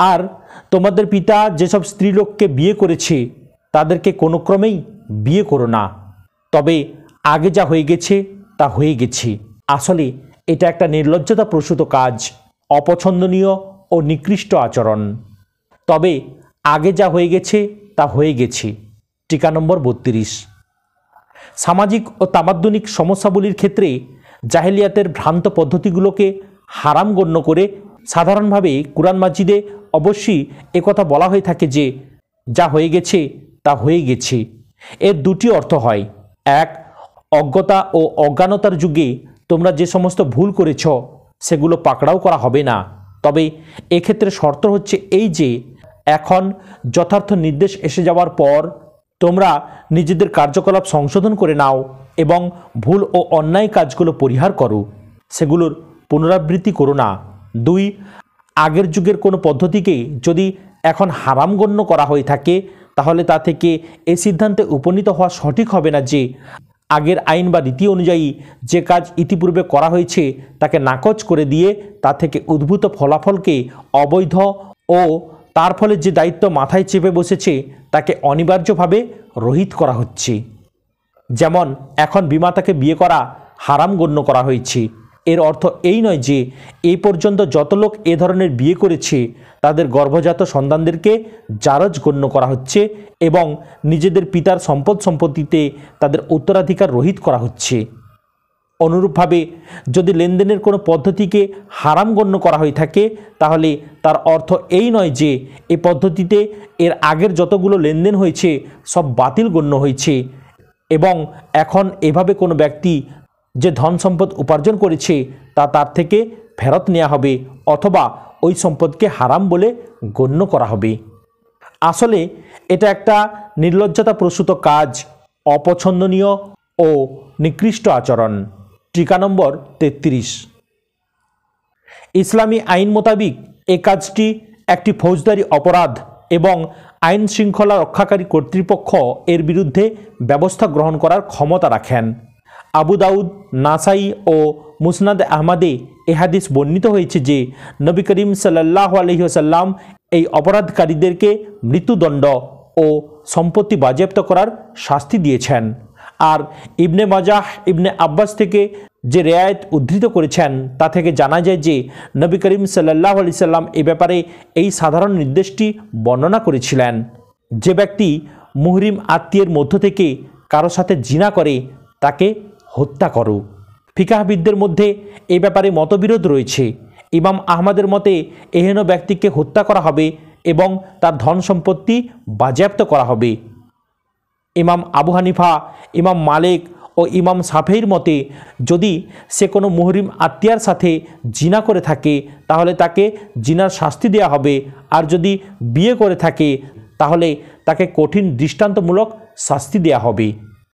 আর তোমাদের পিতা যেসব স্ত্রীলোককে বিয়ে করেছে তাদেরকে কোনো ক্রমেই বিয়ে করো না, তবে আগে যা হয়ে গেছে তা হয়ে গেছে। আসলে এটা একটা নির্লজ্জতা প্রসূত কাজ, অপছন্দনীয় ও নিকৃষ্ট আচরণ। তবে আগে যা হয়ে গেছে তা হয়ে গেছে। টিকা নম্বর 32। সামাজিক ও তামাদ্দনিক সমস্যাগুলির ক্ষেত্রে জাহেলিয়াতের ভ্রান্ত পদ্ধতিগুলোকে হারাম গণ্য করে সাধারণভাবে কুরআন মাজিদে অবশ্যই একথা বলা হয়ে থাকে যে যা হয়ে গেছে তা হয়ে গেছে। এর দুটি অর্থ হয়। এক, অজ্ঞতা ও অজ্ঞানতার যুগে তোমরা যে সমস্ত ভুল করেছ সেগুলো পাকড়াও করা হবে না, তবে এক্ষেত্রে শর্ত হচ্ছে এই যে এখন যথার্থ নির্দেশ এসে যাওয়ার পর তোমরা নিজেদের কার্যকলাপ সংশোধন করে নাও এবং ভুল ও অন্যায় কাজগুলো পরিহার করো, সেগুলোর পুনরাবৃত্তি করো না। দুই, আগের যুগের কোনো পদ্ধতিকে যদি এখন হারাম গণ্য করা হয়ে থাকে তাহলে তা থেকে এই সিদ্ধান্তে উপনীত হওয়া সঠিক হবে না যে আগের আইন বা রীতি অনুযায়ী যে কাজ ইতিপূর্বে করা হয়েছে তাকে নাকচ করে দিয়ে তা থেকে উদ্ভূত ফলাফলকে অবৈধ ও তার ফলে যে দায়িত্ব মাথায় চেপে বসেছে তাকে অনিবার্যভাবে রহিত করা হচ্ছে। যেমন এখন বিমাতাকে বিয়ে করা হারাম গণ্য করা হয়েছে। এর অর্থ এই নয় যে এই পর্যন্ত যত লোক এ ধরনের বিয়ে করেছে তাদের গর্ভজাত সন্তানদেরকে জারজ গণ্য করা হচ্ছে এবং নিজেদের পিতার সম্পত্তিতে তাদের উত্তরাধিকার রহিত করা হচ্ছে। অনুরূপভাবে যদি লেনদেনের কোনো পদ্ধতিকে হারাম গণ্য করা হয়ে থাকে তাহলে তার অর্থ এই নয় যে এই পদ্ধতিতে এর আগের যতগুলো লেনদেন হয়েছে সব বাতিল গণ্য হয়েছে এবং এখন এভাবে কোনো ব্যক্তি যে ধন সম্পদ উপার্জন করেছে তা তার থেকে ফেরত নেওয়া হবে অথবা ওই সম্পদকে হারাম বলে গণ্য করা হবে। আসলে এটা একটা নির্লজ্জতা প্রসূত কাজ, অপছন্দনীয় ও নিকৃষ্ট আচরণ। টিকা নম্বর 33। ইসলামী আইন মোতাবিক এ কাজটি একটি ফৌজদারি অপরাধ এবং আইন শৃঙ্খলা রক্ষাকারী কর্তৃপক্ষ এর বিরুদ্ধে ব্যবস্থা গ্রহণ করার ক্ষমতা রাখেন। আবু দাউদ, নাসাই ও মুসনাদ আহমদে এ হাদিস বর্ণিত হয়েছে যে নবী করিম সাল্লাল্লাহু আলাইহি ওয়াসাল্লাম এই অপরাধকারীদেরকে মৃত্যুদণ্ড ও সম্পত্তি বাজেয়াপ্ত করার শাস্তি দিয়েছেন। আর ইবনে মাজাহ ইবনে আব্বাস থেকে যে রেয়ায়েত উদ্ধৃত করেছেন তা থেকে জানা যায় যে নবী করিম সাল্লাল্লাহু আলাইহি সাল্লাম এ ব্যাপারে এই সাধারণ নির্দেশটি বর্ণনা করেছিলেন, যে ব্যক্তি মুহরিম আত্মীয়ের মধ্য থেকে কারো সাথে জিনা করে তাকে হত্যা করো। ফিকাহবিদদের মধ্যে এ ব্যাপারে মতবিরোধ রয়েছে। ইমাম আহমদের মতে এহেন ব্যক্তিকে হত্যা করা হবে এবং তার ধন সম্পত্তি বাজেয়াপ্ত করা হবে। ইমাম আবু হানিফা, ইমাম মালিক ও ইমাম শাফিঈর মতে যদি সে কোনো মুহরিম আত্মীয়ার সাথে জিনা করে থাকে তাহলে তাকে জিনার শাস্তি দেওয়া হবে, আর যদি বিয়ে করে থাকে তাহলে তাকে কঠিন দৃষ্টান্তমূলক শাস্তি দেওয়া হবে।